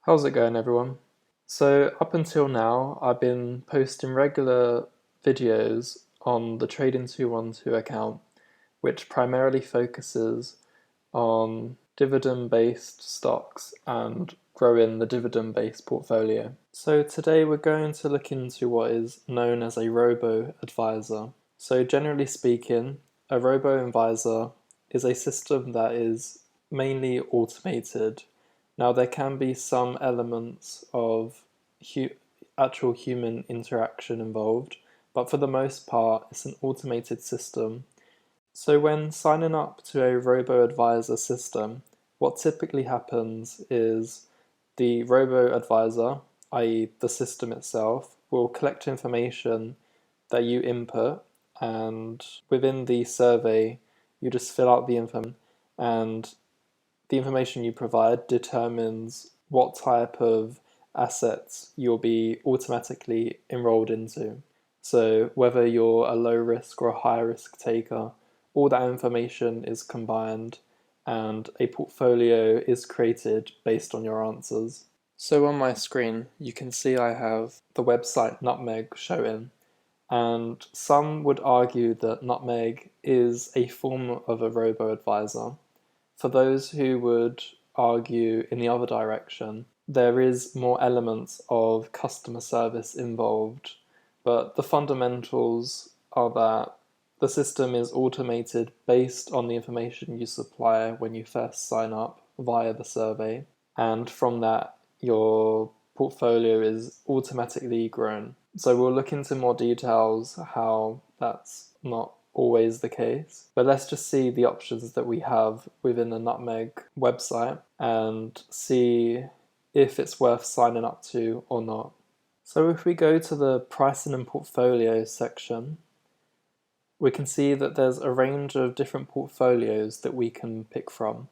How's it going, everyone? So up until now, I've been posting regular videos on the Trading212 account, which primarily focuses on dividend-based stocks and growing the dividend-based portfolio. So today we're going to look into what is known as a robo-advisor. So generally speaking, a robo-advisor is a system that is mainly automated. Now, there can be some elements of actual human interaction involved, but for the most part, it's an automated system. So when signing up to a robo-advisor system, what typically happens is the robo-advisor, i.e. the system itself, will collect information that you input, and within the survey, you just fill out the information, and the information you provide determines what type of assets you'll be automatically enrolled into. So whether you're a low risk or a high risk taker, all that information is combined and a portfolio is created based on your answers. So on my screen, you can see I have the website Nutmeg showing, and some would argue that Nutmeg is a form of a robo-advisor. For those who would argue in the other direction, there is more elements of customer service involved, but the fundamentals are that the system is automated based on the information you supply when you first sign up via the survey, and from that, your portfolio is automatically grown. So we'll look into more details how that's not always the case, but let's just see the options that we have within the Nutmeg website and see if it's worth signing up to or not. So if we go to the pricing and portfolio section, we can see that there's a range of different portfolios that we can pick from.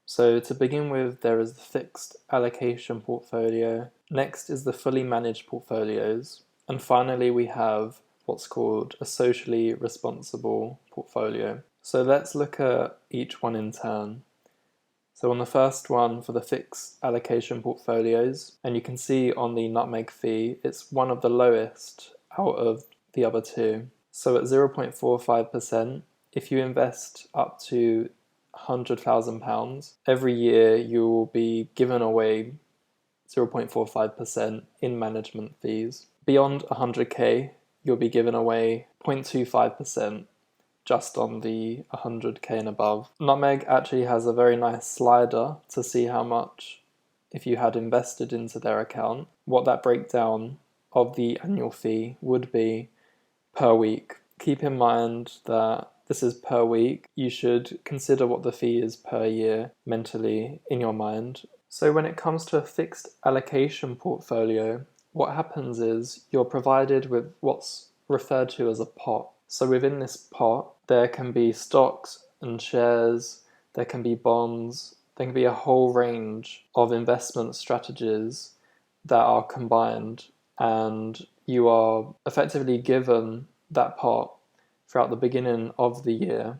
So to begin with, there is the fixed allocation portfolio. Next is the fully managed portfolios. And finally, we have what's called a socially responsible portfolio. So let's look at each one in turn. So on the first one, for the fixed allocation portfolios, and you can see on the Nutmeg fee, it's one of the lowest out of the other two. So at 0.45%, if you invest up to £100,000, every year you will be given away 0.45% in management fees. Beyond 100k, you'll be given away 0.25% just on the 100k and above. Nutmeg actually has a very nice slider to see how much, if you had invested into their account, what that breakdown of the annual fee would be per week. Keep in mind that this is per week. You should consider what the fee is per year mentally in your mind. So when it comes to a fixed allocation portfolio, what happens is you're provided with what's referred to as a pot. So within this pot, there can be stocks and shares, there can be bonds, there can be a whole range of investment strategies that are combined, and you are effectively given that pot throughout the beginning of the year,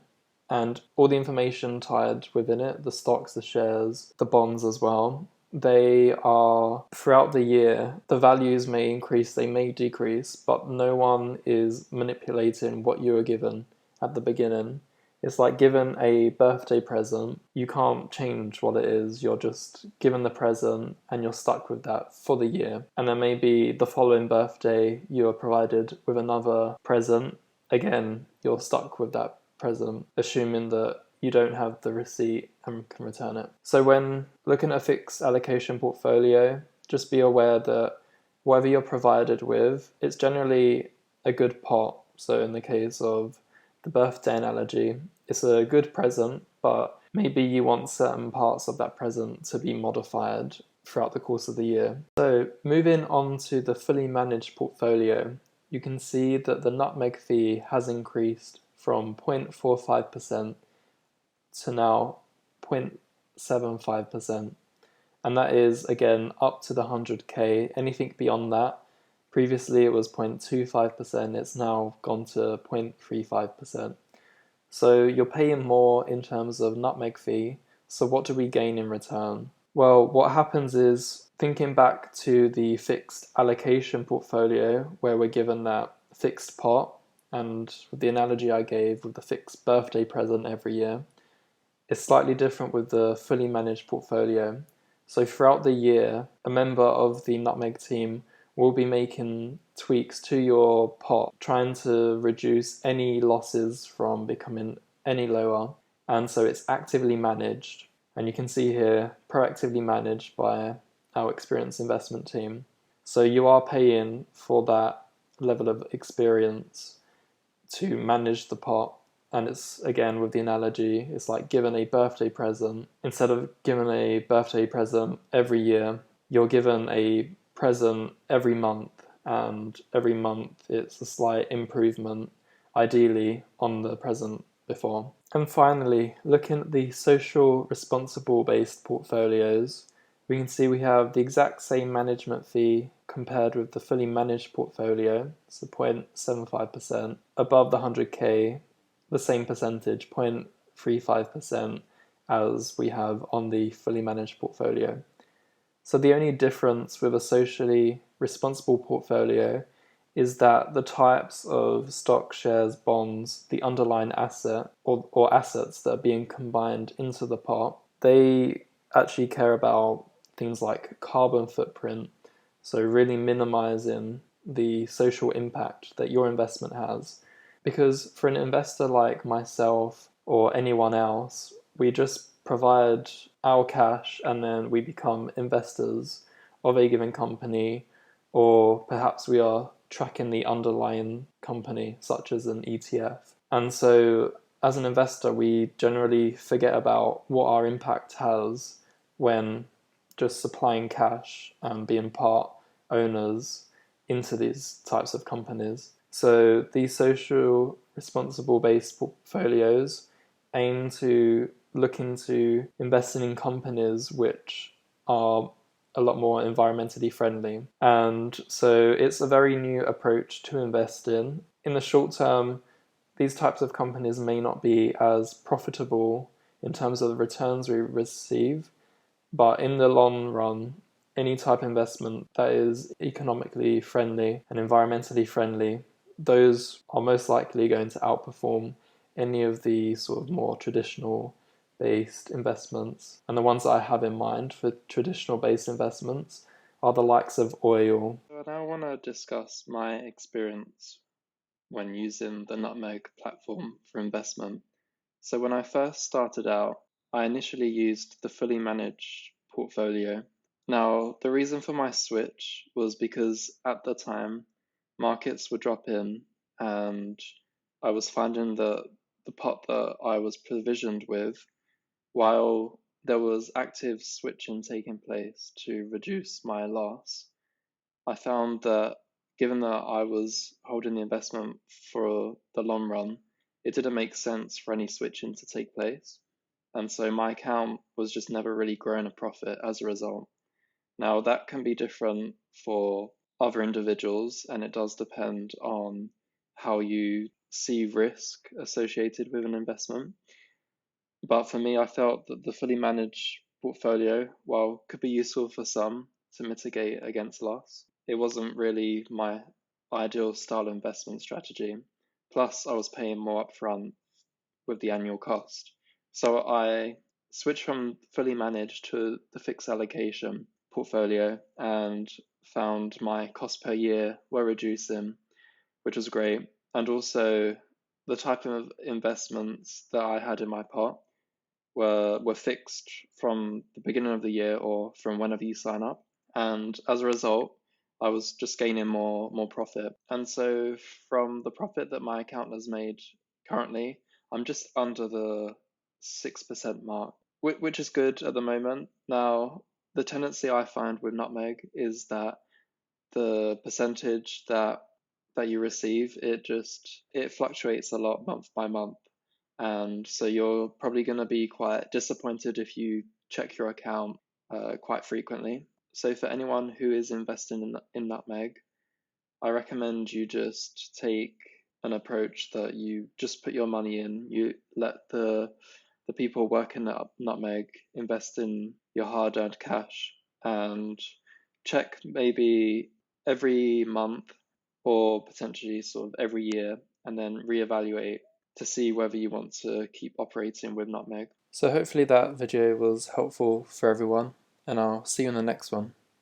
and all the information tied within it, the stocks, the shares, the bonds as well, they are throughout the year, the values may increase, they may decrease, but no one is manipulating what you were given at the beginning. It's like given a birthday present, you can't change what it is, you're just given the present and you're stuck with that for the year. And then maybe the following birthday you are provided with another present. Again, you're stuck with that present, assuming that you don't have the receipt and can return it. So when looking at a fixed allocation portfolio, just be aware that whatever you're provided with, it's generally a good pot. So in the case of the birthday analogy, it's a good present, but maybe you want certain parts of that present to be modified throughout the course of the year. So moving on to the fully managed portfolio, you can see that the Nutmeg fee has increased from 0.45% to now 0.75%. And that is, again, up to the 100k. Anything beyond that, previously it was 0.25%, it's now gone to 0.35%. So you're paying more in terms of Nutmeg fee, so what do we gain in return? Well, what happens is, thinking back to the fixed allocation portfolio where we're given that fixed pot, and with the analogy I gave with the fixed birthday present every year, it's slightly different with the fully managed portfolio. So throughout the year, a member of the Nutmeg team will be making tweaks to your pot, trying to reduce any losses from becoming any lower. And so it's actively managed. And you can see here, proactively managed by our experienced investment team. So you are paying for that level of experience to manage the pot. And it's, again, with the analogy, it's like given a birthday present. Instead of given a birthday present every year, you're given a present every month, and every month it's a slight improvement, ideally, on the present before. And finally, looking at the social responsible based portfolios, we can see we have the exact same management fee compared with the fully managed portfolio, so 0.75%, above the 100k, the same percentage, 0.35%, as we have on the fully managed portfolio. So the only difference with a socially responsible portfolio is that the types of stock, shares, bonds, the underlying asset, or assets that are being combined into the pot, they actually care about things like carbon footprint, so really minimizing the social impact that your investment has. Because for an investor like myself or anyone else, we just provide our cash and then we become investors of a given company, or perhaps we are tracking the underlying company, such as an ETF. And so, as an investor, we generally forget about what our impact has when just supplying cash and being part owners into these types of companies. So these social responsible based portfolios aim to look into investing in companies which are a lot more environmentally friendly. And so it's a very new approach to invest in. In the short term, these types of companies may not be as profitable in terms of the returns we receive, but in the long run, any type of investment that is economically friendly and environmentally friendly, those are most likely going to outperform any of the sort of more traditional based investments. And the ones that I have in mind for traditional based investments are the likes of oil. So I now want to discuss my experience when using the Nutmeg platform for investment. So when I first started out, I initially used the fully managed portfolio. Now, the reason for my switch was because at the time, markets were dropping and I was finding that the pot that I was provisioned with, while there was active switching taking place to reduce my loss, I found that given that I was holding the investment for the long run, it didn't make sense for any switching to take place. And so my account was just never really growing a profit as a result. Now, that can be different for other individuals, and it does depend on how you see risk associated with an investment. But for me, I felt that the fully managed portfolio, while could be useful for some to mitigate against loss, it wasn't really my ideal style investment strategy. Plus, I was paying more upfront with the annual cost. So I switched from fully managed to the fixed allocation portfolio and found my cost per year were reducing, which was great. And also, the type of investments that I had in my pot were fixed from the beginning of the year or from whenever you sign up. And as a result, I was just gaining more profit. And so from the profit that my account has made currently, I'm just under the 6% mark, which is good at the moment. Now, the tendency I find with Nutmeg is that the percentage that you receive, it fluctuates a lot month by month. And so you're probably going to be quite disappointed if you check your account quite frequently. So for anyone who is investing in Nutmeg, I recommend you just take an approach that you just put your money in, you let the the people working at Nutmeg invest in your hard-earned cash and check maybe every month or potentially sort of every year, and then reevaluate to see whether you want to keep operating with Nutmeg. So hopefully that video was helpful for everyone, and I'll see you in the next one.